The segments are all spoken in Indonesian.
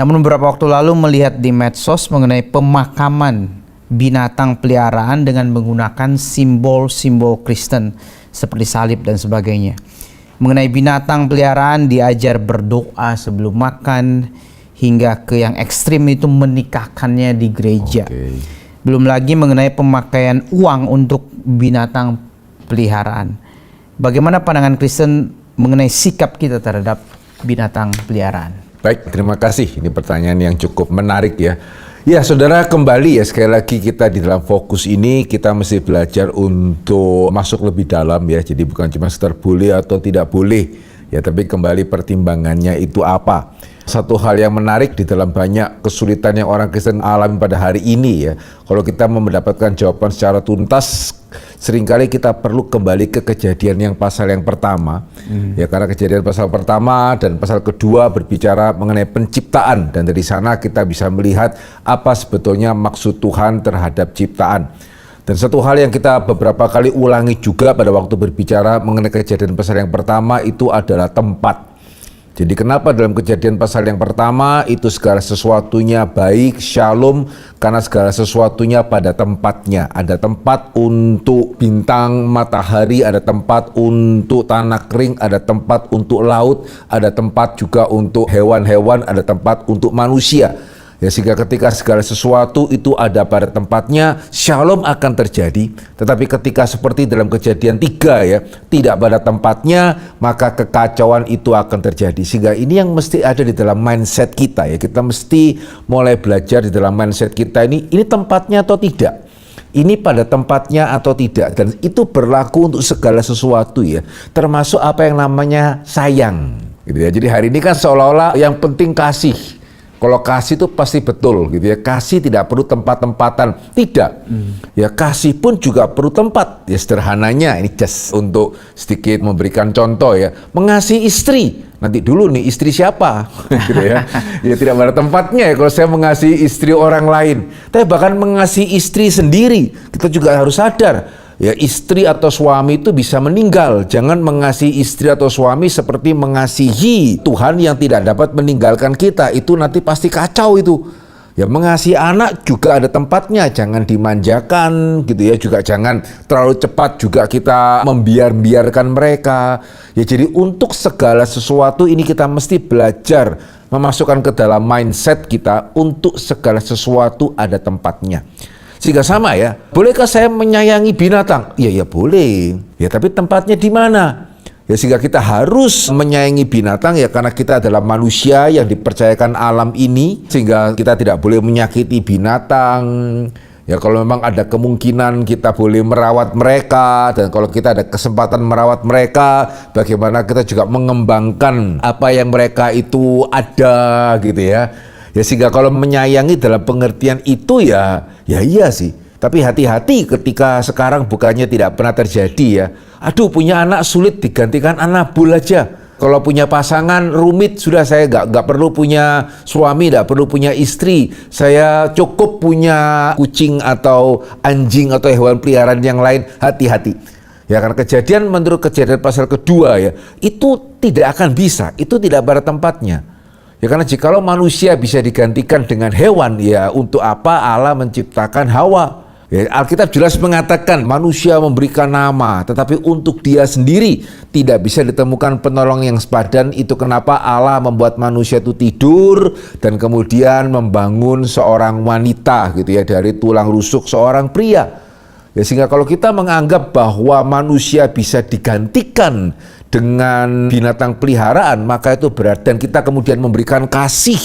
Namun beberapa waktu lalu melihat di medsos mengenai pemakaman binatang peliharaan dengan menggunakan simbol-simbol Kristen seperti salib dan sebagainya. Mengenai binatang peliharaan diajar berdoa sebelum makan, hingga ke yang ekstrim itu menikahkannya di gereja. Belum lagi mengenai pemakaian uang untuk binatang peliharaan. Bagaimana pandangan Kristen mengenai sikap kita terhadap binatang peliharaan? Baik, terima kasih. Ini pertanyaan yang cukup menarik ya. Ya, saudara, kembali ya, sekali lagi kita di dalam fokus ini kita mesti belajar untuk masuk lebih dalam ya. Jadi bukan cuma sekedar boleh atau tidak boleh ya, tapi kembali pertimbangannya itu apa. Satu hal yang menarik di dalam banyak kesulitan yang orang Kristen alami pada hari ini ya, kalau kita mau mendapatkan jawaban secara tuntas, seringkali kita perlu kembali ke kejadian yang pasal yang pertama ya, karena kejadian pasal pertama dan pasal kedua berbicara mengenai penciptaan, dan dari sana kita bisa melihat apa sebetulnya maksud Tuhan terhadap ciptaan. Dan satu hal yang kita beberapa kali ulangi juga pada waktu berbicara mengenai kejadian pasal yang pertama itu adalah tempat. Jadi kenapa dalam kejadian pasal yang pertama itu segala sesuatunya baik, shalom, karena segala sesuatunya pada tempatnya. Ada tempat untuk bintang, matahari, ada tempat untuk tanah kering, ada tempat untuk laut, ada tempat juga untuk hewan-hewan, ada tempat untuk manusia. Ya, sehingga ketika segala sesuatu itu ada pada tempatnya, shalom akan terjadi. Tetapi ketika seperti dalam kejadian 3 ya, tidak pada tempatnya, maka kekacauan itu akan terjadi. Sehingga ini yang mesti ada di dalam mindset kita ya. Kita mesti mulai belajar di dalam mindset kita ini tempatnya atau tidak. Ini pada tempatnya atau tidak. Dan itu berlaku untuk segala sesuatu ya. Termasuk apa yang namanya sayang. Gitu ya. Jadi hari ini kan seolah-olah yang penting kasih. Kalau kasih itu pasti betul gitu ya. Kasih tidak perlu tempat-tempatan. Tidak. Ya, kasih pun juga perlu tempat. Ya, sederhananya ini just untuk sedikit memberikan contoh ya. Mengasihi istri. Nanti dulu nih istri siapa? Gitu ya. Ya tidak pada tempatnya ya kalau saya mengasihi istri orang lain. Tapi bahkan mengasihi istri sendiri, kita juga harus sadar. Ya, istri atau suami itu bisa meninggal. Jangan mengasihi istri atau suami seperti mengasihi Tuhan yang tidak dapat meninggalkan kita. Itu nanti pasti kacau itu. Ya, mengasihi anak juga ada tempatnya. Jangan dimanjakan gitu ya. Juga jangan terlalu cepat juga kita membiarkan mereka. Ya, jadi untuk segala sesuatu ini kita mesti belajar memasukkan ke dalam mindset kita, untuk segala sesuatu ada tempatnya. Sehingga sama ya, bolehkah saya menyayangi binatang? Iya, ya boleh. Ya, tapi tempatnya di mana? Ya, sehingga kita harus menyayangi binatang ya, karena kita adalah manusia yang dipercayakan alam ini, sehingga kita tidak boleh menyakiti binatang. Ya, kalau memang ada kemungkinan kita boleh merawat mereka, dan kalau kita ada kesempatan merawat mereka, bagaimana kita juga mengembangkan apa yang mereka itu ada gitu ya. Ya, sehingga kalau menyayangi dalam pengertian itu ya iya sih. Tapi hati-hati ketika sekarang bukannya tidak pernah terjadi ya. Aduh, punya anak sulit digantikan anabul aja. Kalau punya pasangan rumit, sudah saya nggak perlu punya suami, nggak perlu punya istri. Saya cukup punya kucing atau anjing atau hewan peliharaan yang lain. Hati-hati. Ya, karena kejadian menurut kejadian pasal kedua ya, itu tidak akan bisa. Itu tidak pada tempatnya. Ya, karena jikalau manusia bisa digantikan dengan hewan, ya untuk apa Allah menciptakan Hawa? Ya, Alkitab jelas mengatakan manusia memberikan nama, tetapi untuk dia sendiri tidak bisa ditemukan penolong yang sepadan. Itu kenapa Allah membuat manusia itu tidur dan kemudian membangun seorang wanita gitu ya, dari tulang rusuk seorang pria. Ya, sehingga kalau kita menganggap bahwa manusia bisa digantikan dengan binatang peliharaan, maka itu berat. Dan kita kemudian memberikan kasih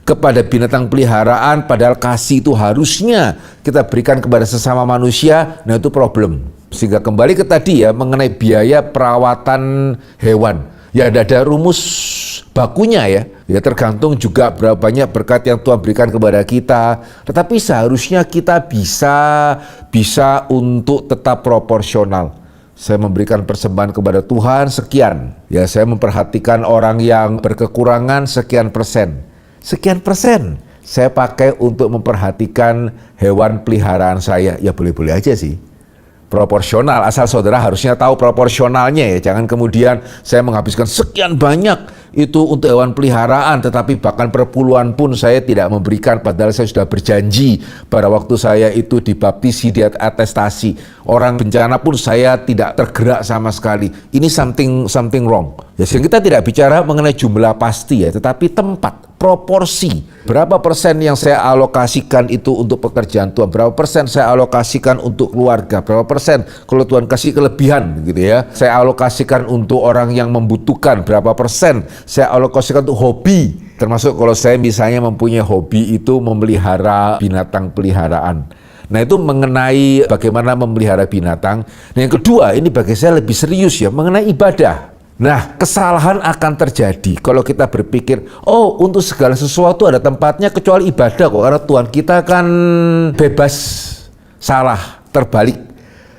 kepada binatang peliharaan, padahal kasih itu harusnya kita berikan kepada sesama manusia. Nah, itu problem. Sehingga kembali ke tadi ya, mengenai biaya perawatan hewan. Ya, ada rumus bakunya ya. Ya, tergantung juga berapa banyak berkat yang Tuhan berikan kepada kita. Tetapi seharusnya kita bisa untuk tetap proporsional. Saya memberikan persembahan kepada Tuhan sekian. Ya, saya memperhatikan orang yang berkekurangan sekian persen. Sekian persen saya pakai untuk memperhatikan hewan peliharaan saya. Ya, boleh-boleh aja sih. proporsional, asal saudara harusnya tahu proporsionalnya ya. Jangan kemudian saya menghabiskan sekian banyak itu untuk hewan peliharaan, tetapi bahkan perpuluhan pun saya tidak memberikan, padahal saya sudah berjanji pada waktu saya itu dibaptisi, di atestasi. Orang bencana pun saya tidak tergerak sama sekali. Ini something wrong. Ya, sehingga kita tidak bicara mengenai jumlah pasti ya, tetapi tempat, proporsi. Berapa persen yang saya alokasikan itu untuk pekerjaan Tuhan, berapa persen saya alokasikan untuk keluarga, berapa persen kalau Tuhan kasih kelebihan gitu ya, saya alokasikan untuk orang yang membutuhkan, berapa persen saya alokasikan untuk hobi, termasuk kalau saya misalnya mempunyai hobi itu memelihara binatang peliharaan. Nah, itu mengenai bagaimana memelihara binatang. Nah, yang kedua, ini bagi saya lebih serius ya, mengenai ibadah. Nah, kesalahan akan terjadi kalau kita berpikir, oh, untuk segala sesuatu ada tempatnya kecuali ibadah kok, karena Tuhan kita kan bebas salah, terbalik.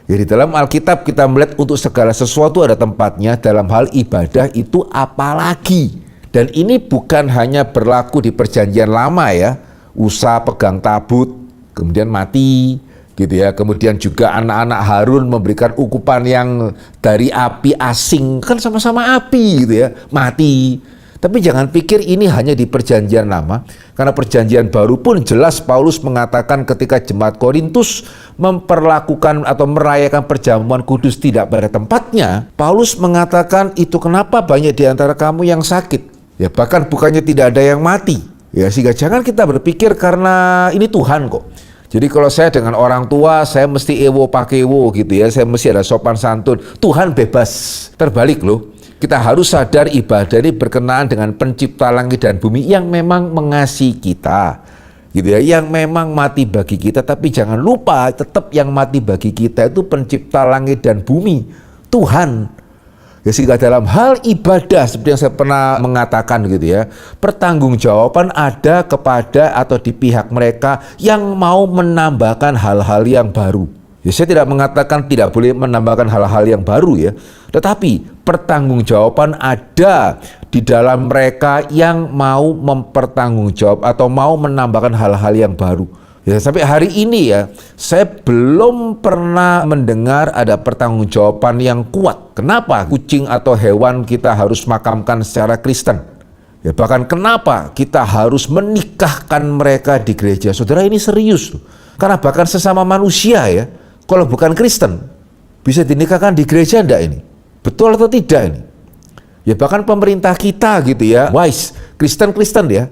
Jadi dalam Alkitab kita melihat untuk segala sesuatu ada tempatnya, dalam hal ibadah itu apalagi. Dan ini bukan hanya berlaku di perjanjian lama ya, Usa pegang tabut, kemudian mati, gitu ya. Kemudian juga anak-anak Harun memberikan ukupan yang dari api asing, kan sama-sama api gitu ya, mati. Tapi jangan pikir ini hanya di perjanjian lama, karena perjanjian baru pun jelas Paulus mengatakan ketika jemaat Korintus memperlakukan atau merayakan perjamuan kudus tidak pada tempatnya, Paulus mengatakan itu kenapa banyak di antara kamu yang sakit. Ya bahkan bukannya tidak ada yang mati. Ya sehingga jangan kita berpikir karena ini Tuhan kok. Jadi kalau saya dengan orang tua, saya mesti ewo pakewo gitu ya, saya mesti ada sopan santun. Tuhan bebas, terbalik loh. Kita harus sadar ibadah ini berkenaan dengan pencipta langit dan bumi yang memang mengasihi kita, gitu ya, yang memang mati bagi kita. Tapi jangan lupa, tetap yang mati bagi kita itu pencipta langit dan bumi, Tuhan. Ya, sehingga dalam hal ibadah seperti yang saya pernah mengatakan gitu ya, pertanggungjawaban ada kepada atau di pihak mereka yang mau menambahkan hal-hal yang baru. Ya, saya tidak mengatakan tidak boleh menambahkan hal-hal yang baru ya, tetapi pertanggungjawaban ada di dalam mereka yang mau mempertanggungjawab atau mau menambahkan hal-hal yang baru. Ya, sampai hari ini ya, saya belum pernah mendengar ada pertanggungjawaban yang kuat. Kenapa kucing atau hewan kita harus makamkan secara Kristen? Ya, bahkan kenapa kita harus menikahkan mereka di gereja? Saudara, ini serius loh. Karena bahkan sesama manusia ya, kalau bukan Kristen, bisa dinikahkan di gereja enggak ini? Betul atau tidak ini? Ya bahkan pemerintah kita gitu ya, wise, Kristen ya,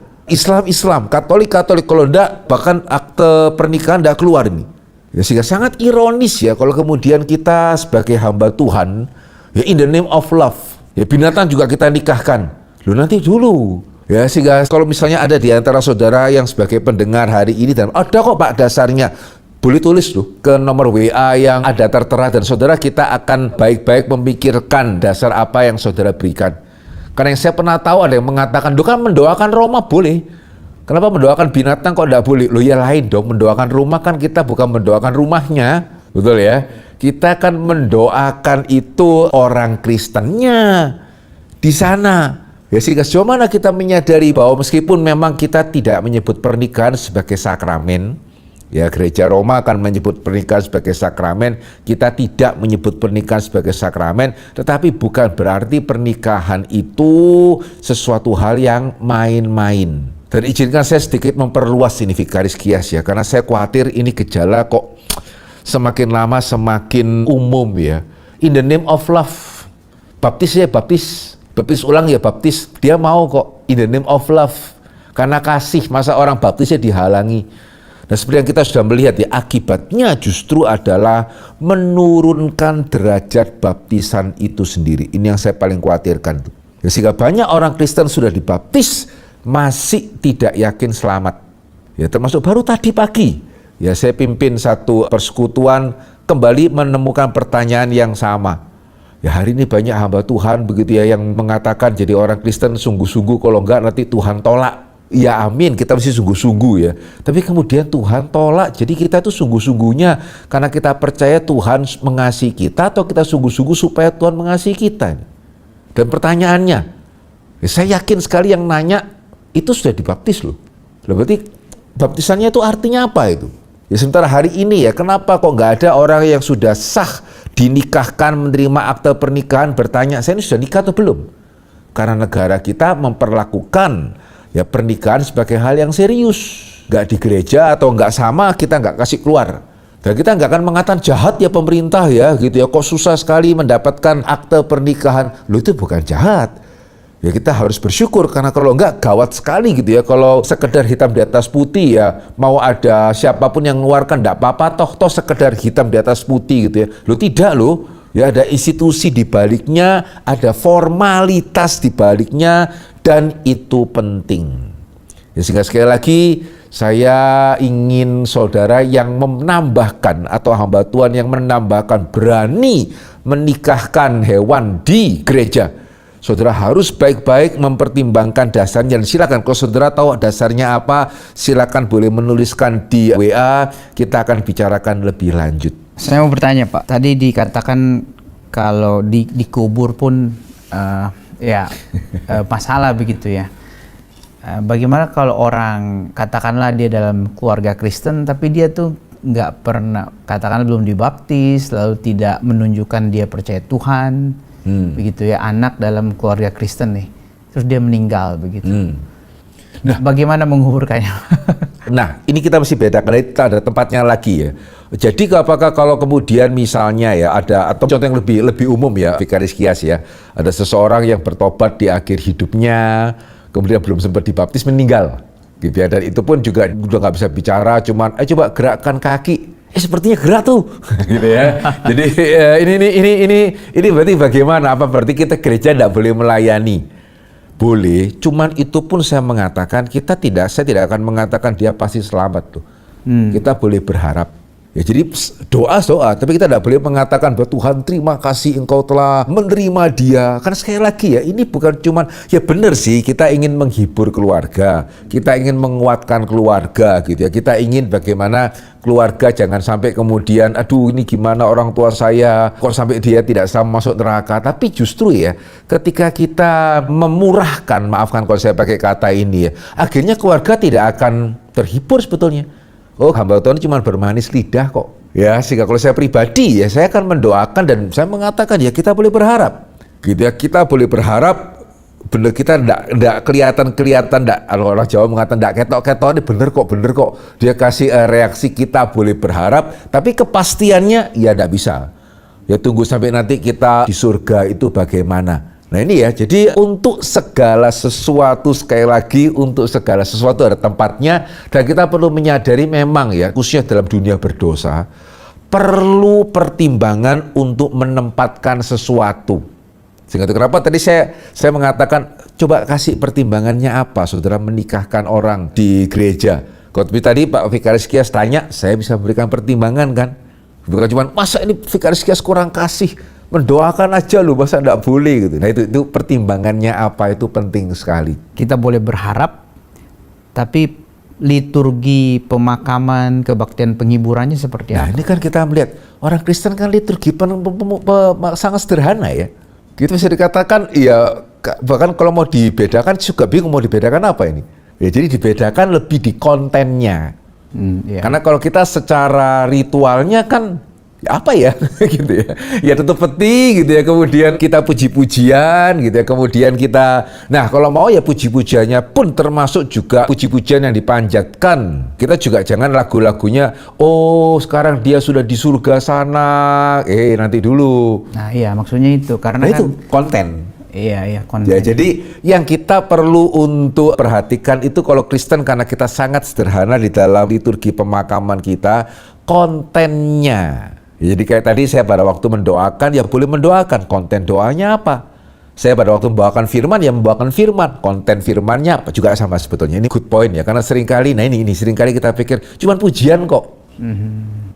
Islam, Katolik, kalau enggak bahkan akte pernikahan enggak keluar ini. Ya sehingga sangat ironis ya kalau kemudian kita sebagai hamba Tuhan, ya in the name of love, ya binatang juga kita nikahkan. Loh nanti dulu. Ya sehingga kalau misalnya ada di antara saudara yang sebagai pendengar hari ini dan ada kok Pak dasarnya, boleh tulis loh ke nomor WA yang ada tertera dan saudara kita akan baik-baik memikirkan dasar apa yang saudara berikan. Karena yang saya pernah tahu ada yang mengatakan, kan mendoakan Roma boleh. Kenapa mendoakan binatang kok tidak boleh? Loh ya lain dong, mendoakan rumah kan kita bukan mendoakan rumahnya, betul ya? Kita kan mendoakan itu orang Kristennya di sana. Ya sehingga sejauh mana kita menyadari bahwa meskipun memang kita tidak menyebut pernikahan sebagai sakramen, ya gereja Roma akan menyebut pernikahan sebagai sakramen, kita tidak menyebut pernikahan sebagai sakramen, tetapi bukan berarti pernikahan itu sesuatu hal yang main-main. Dan izinkan saya sedikit memperluas ini Vikaris Kias ya, karena saya khawatir ini gejala kok semakin lama semakin umum ya. In the name of love, baptis ya baptis ulang ya baptis, dia mau kok in the name of love, karena kasih, masa orang baptisnya dihalangi. Nah seperti yang kita sudah melihat ya, akibatnya justru adalah menurunkan derajat baptisan itu sendiri. Ini yang saya paling khawatirkan tuh. Ya, sehingga banyak orang Kristen sudah dibaptis masih tidak yakin selamat. Ya termasuk baru tadi pagi, ya saya pimpin satu persekutuan kembali menemukan pertanyaan yang sama. Ya hari ini banyak hamba Tuhan begitu ya yang mengatakan jadi orang Kristen sungguh-sungguh, kalau enggak nanti Tuhan tolak. Ya amin, kita mesti sungguh-sungguh ya. Tapi kemudian Tuhan tolak, jadi kita tuh sungguh-sungguhnya karena kita percaya Tuhan mengasihi kita atau kita sungguh-sungguh supaya Tuhan mengasihi kita? Dan pertanyaannya, ya saya yakin sekali yang nanya itu sudah dibaptis loh. Berarti baptisannya itu artinya apa itu? Ya sementara hari ini ya, kenapa kok nggak ada orang yang sudah sah dinikahkan, menerima akte pernikahan bertanya, saya ini sudah nikah atau belum? Karena negara kita memperlakukan ya pernikahan sebagai hal yang serius. Nggak di gereja atau nggak sama, kita nggak kasih keluar. Dan kita nggak akan mengatakan jahat ya pemerintah ya gitu ya, kok susah sekali mendapatkan akte pernikahan. Loh, itu bukan jahat. Ya kita harus bersyukur, karena kalau enggak gawat sekali gitu ya. Kalau sekedar hitam di atas putih ya, mau ada siapapun yang mengeluarkan enggak apa-apa, toh sekedar hitam di atas putih gitu ya. Loh tidak loh, ya ada institusi di baliknya, ada formalitas di baliknya, dan itu penting. Ya, sehingga sekali lagi saya ingin saudara yang menambahkan atau hamba Tuhan yang menambahkan berani menikahkan hewan di gereja. Saudara harus baik-baik mempertimbangkan dasarnya, dan silakan kalau saudara tahu dasarnya apa, silakan boleh menuliskan di WA, kita akan bicarakan lebih lanjut. Saya mau bertanya Pak, tadi dikatakan kalau dikubur pun masalah begitu ya. Bagaimana kalau orang katakanlah dia dalam keluarga Kristen tapi dia tuh nggak pernah, katakanlah belum dibaptis, lalu tidak menunjukkan dia percaya Tuhan. Begitu ya, anak dalam keluarga Kristen nih, terus dia meninggal begitu. Nah, bagaimana menguburkannya? Nah, ini kita mesti bedakan, kita ada tempatnya lagi ya. Jadi apakah kalau kemudian misalnya ya ada, atau contoh yang lebih umum ya, Vikaris Kias ya, ada seseorang yang bertobat di akhir hidupnya, kemudian belum sempat dibaptis, meninggal gitu ya, dan itu pun juga udah nggak bisa bicara, cuman coba gerakkan kaki. Sepertinya gerak tuh, gitu ya. Jadi ini berarti bagaimana? Apa berarti kita gereja tidak boleh melayani? Boleh, cuman itu pun saya mengatakan saya tidak akan mengatakan dia pasti selamat tuh. Kita boleh berharap. Ya, jadi doa, tapi kita tidak boleh mengatakan bahwa Tuhan terima kasih engkau telah menerima dia. Karena sekali lagi ya, ini bukan cuman, ya benar sih kita ingin menghibur keluarga, kita ingin menguatkan keluarga gitu ya. Kita ingin bagaimana keluarga jangan sampai kemudian, aduh ini gimana orang tua saya, kok sampai dia tidak sama masuk neraka. Tapi justru ya, ketika kita memurahkan, maafkan kalau saya pakai kata ini ya, akhirnya keluarga tidak akan terhibur sebetulnya. Oh, hamba Tuhan cuma bermanis lidah kok. Ya, sehingga kalau saya pribadi ya, saya akan mendoakan dan saya mengatakan ya kita boleh berharap. Gitu ya, kita boleh berharap. Bener, kita enggak kelihatan enggak, kalau orang Jawa mengatakan enggak ketok-ketok, ini bener kok. Dia kasih reaksi, kita boleh berharap, tapi kepastiannya ya enggak bisa. Ya tunggu sampai nanti kita di surga itu bagaimana. Nah ini ya, jadi untuk segala sesuatu, sekali lagi untuk segala sesuatu ada tempatnya, dan kita perlu menyadari memang ya, khususnya dalam dunia berdosa, perlu pertimbangan untuk menempatkan sesuatu. Sehingga itu kenapa tadi saya mengatakan, coba kasih pertimbangannya apa, saudara menikahkan orang di gereja. Kalau tadi Pak Vikaris Kias tanya, saya bisa memberikan pertimbangan kan. Bukan cuma, masa ini Vikaris Kias kurang kasih, mendoakan aja loh, masa enggak boleh gitu. Nah itu pertimbangannya apa, itu penting sekali. Kita boleh berharap, tapi liturgi pemakaman, kebaktian penghiburannya seperti apa? Nah ini kan kita melihat, orang Kristen kan liturgi sangat sederhana ya. Gitu bisa dikatakan, ya bahkan kalau mau dibedakan juga bingung mau dibedakan apa ini. Ya jadi dibedakan lebih di kontennya. Iya. Karena kalau kita secara ritualnya kan apa ya gitu ya, ya tutup peti gitu ya, kemudian kita puji-pujian gitu ya, kemudian kita, nah kalau mau ya puji-pujiannya pun termasuk juga puji-pujian yang dipanjatkan. Kita juga jangan lagu-lagunya, oh sekarang dia sudah di surga sana, nanti dulu. Nah iya, maksudnya itu, karena nah, kan itu konten. Iya konten. Ya, jadi yang kita perlu untuk perhatikan itu kalau Kristen, karena kita sangat sederhana di dalam liturgi pemakaman kita, kontennya. Jadi kayak tadi saya pada waktu mendoakan, ya boleh mendoakan, konten doanya apa. Saya pada waktu membawakan firman, ya membawakan firman, konten firmannya apa juga sama sebetulnya. Ini good point ya, karena seringkali, nah ini seringkali kita pikir, cuman pujian kok.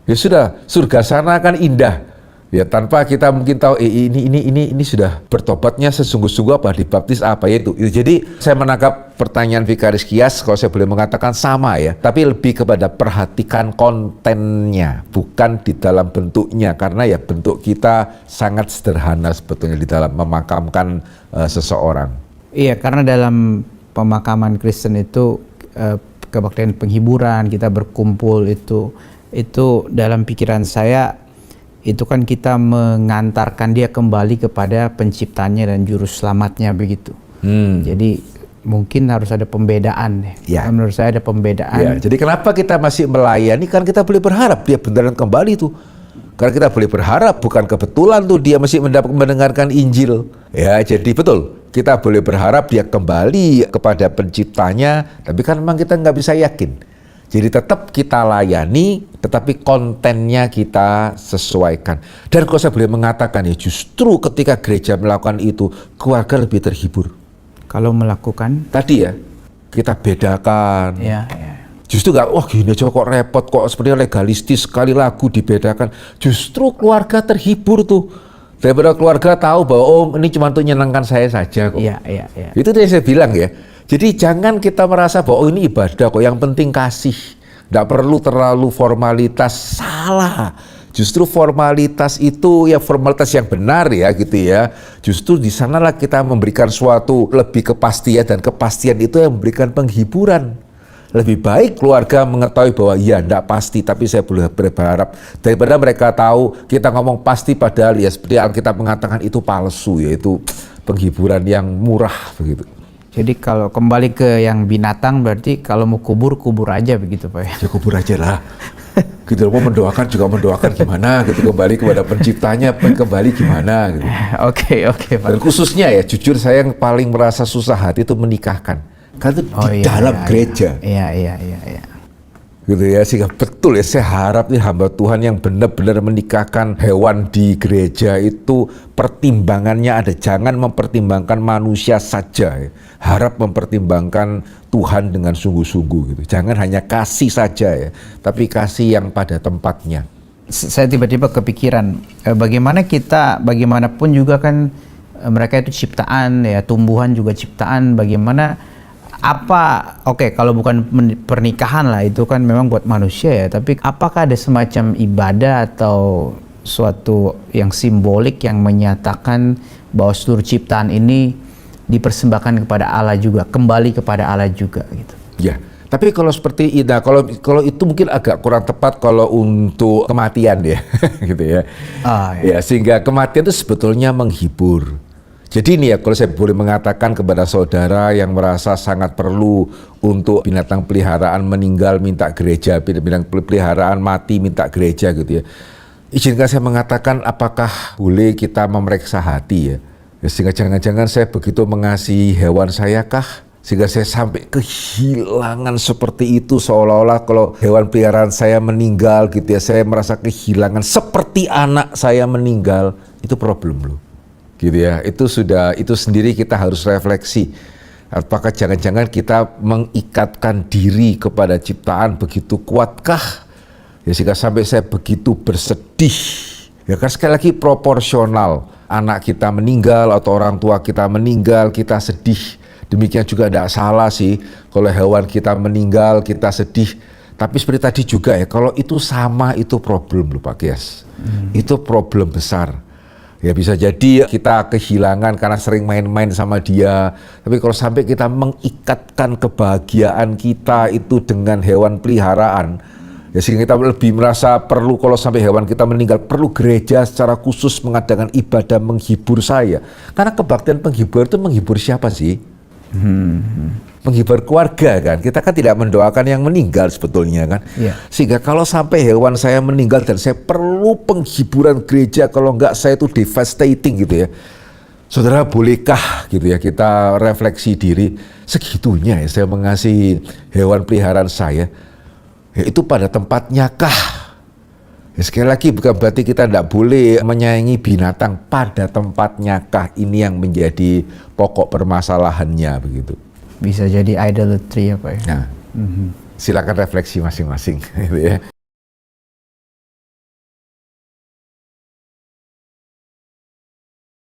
Ya sudah, surga sana kan indah. Ya tanpa kita mungkin tahu ini sudah bertobatnya sesungguh-sungguh apa, dibaptis apa ya itu. Jadi saya menangkap pertanyaan Vikaris Kias, kalau saya boleh mengatakan sama ya, tapi lebih kepada perhatikan kontennya, bukan di dalam bentuknya, karena ya bentuk kita sangat sederhana sebetulnya di dalam memakamkan seseorang. Iya, karena dalam pemakaman Kristen itu kebaktian penghiburan, kita berkumpul itu itu dalam pikiran saya itu kan kita mengantarkan dia kembali kepada penciptanya dan juru selamatnya begitu. Jadi mungkin harus ada pembedaan Ya. Menurut saya ada pembedaan. Ya, jadi kenapa kita masih melayani? Kan kita boleh berharap dia beneran kembali tuh. Karena kita boleh berharap, bukan kebetulan tuh dia masih mendengarkan Injil. Ya, jadi betul. Kita boleh berharap dia kembali kepada penciptanya, tapi kan memang kita nggak bisa yakin. Jadi tetap kita layani, tetapi kontennya kita sesuaikan. Dan kalau saya boleh mengatakan ya, justru ketika gereja melakukan itu, keluarga lebih terhibur. Kalau melakukan Tadi ya, kita bedakan. ya. Justru nggak, wah gini aja kok repot, kok sepertinya legalistis, sekali lagu dibedakan. Justru keluarga terhibur tuh. Daripada keluarga tahu bahwa oh ini cuma untuk menyenangkan saya saja kok. Iya. Itu yang saya bilang ya. Jadi jangan kita merasa bahwa oh ini ibadah kok, yang penting kasih. Nggak perlu terlalu formalitas, salah. Justru formalitas itu ya formalitas yang benar ya gitu ya. Justru di sanalah kita memberikan suatu lebih kepastian, dan kepastian itu yang memberikan penghiburan. Lebih baik keluarga mengetahui bahwa ya enggak pasti, tapi saya boleh berharap, daripada mereka tahu kita ngomong pasti padahal ya seperti Alkitab mengatakan itu palsu, yaitu penghiburan yang murah begitu. Jadi kalau kembali ke yang binatang berarti kalau mau kubur aja begitu Pak ya. Ya kubur aja lah. Gitu, mau mendoakan juga mendoakan gimana gitu, kembali kepada penciptanya, kembali gimana gitu. Oke Pak. Dan khususnya ya jujur saya yang paling merasa susah hati itu menikahkan. Karena itu di dalam gereja. Iya. Gitu ya, sehingga betul ya, saya harap nih hamba Tuhan yang benar-benar menikahkan hewan di gereja itu pertimbangannya ada, jangan mempertimbangkan manusia saja ya. Harap mempertimbangkan Tuhan dengan sungguh-sungguh gitu. Jangan hanya kasih saja ya, tapi kasih yang pada tempatnya. Saya tiba-tiba kepikiran bagaimana kita, bagaimanapun juga kan mereka itu ciptaan ya, tumbuhan juga ciptaan, bagaimana kalau bukan pernikahan lah, itu kan memang buat manusia ya, tapi apakah ada semacam ibadah atau suatu yang simbolik yang menyatakan bahwa seluruh ciptaan ini dipersembahkan kepada Allah juga, kembali kepada Allah juga gitu. Ya, tapi kalau seperti itu, kalau itu mungkin agak kurang tepat kalau untuk kematian ya, gitu ya. Ya, sehingga kematian itu sebetulnya menghibur. Jadi ini ya, kalau saya boleh mengatakan kepada saudara yang merasa sangat perlu untuk binatang peliharaan meninggal minta gereja, binatang peliharaan mati minta gereja gitu ya. Izinkan saya mengatakan, apakah boleh kita memeriksa hati ya? Sehingga jangan-jangan saya begitu mengasihi hewan saya kah? Sehingga saya sampai kehilangan seperti itu, seolah-olah kalau hewan peliharaan saya meninggal gitu ya, saya merasa kehilangan seperti anak saya meninggal. Itu problem loh. Gitu ya, itu sendiri kita harus refleksi. Apakah jangan-jangan kita mengikatkan diri kepada ciptaan begitu kuatkah? Ya, sehingga sampai saya begitu bersedih. Ya kan, sekali lagi proporsional. Anak kita meninggal atau orang tua kita meninggal, kita sedih. Demikian juga tidak salah sih kalau hewan kita meninggal, kita sedih. Tapi seperti tadi juga ya, kalau itu sama, itu problem loh Pak Kias. Itu problem besar. Ya bisa jadi kita kehilangan karena sering main-main sama dia. Tapi kalau sampai kita mengikatkan kebahagiaan kita itu dengan hewan peliharaan, ya sehingga kita lebih merasa perlu, kalau sampai hewan kita meninggal, perlu gereja secara khusus mengadakan ibadah menghibur saya. Karena kebaktian penghibur itu menghibur siapa sih? Menghibur keluarga kan. Kita kan tidak mendoakan yang meninggal sebetulnya kan. Sehingga kalau sampai hewan saya meninggal dan saya perlu penghiburan gereja, kalau enggak saya itu devastating gitu ya. Saudara, bolehkah gitu ya kita refleksi diri, segitunya ya saya mengasihi hewan peliharaan saya, ya itu pada tempatnya kah? Ya, sekali lagi bukan berarti kita tidak boleh menyayangi binatang, pada tempatnya kah? Ini yang menjadi pokok permasalahannya begitu. Bisa jadi idolatry apa ya? Nah, silakan refleksi masing-masing gitu ya.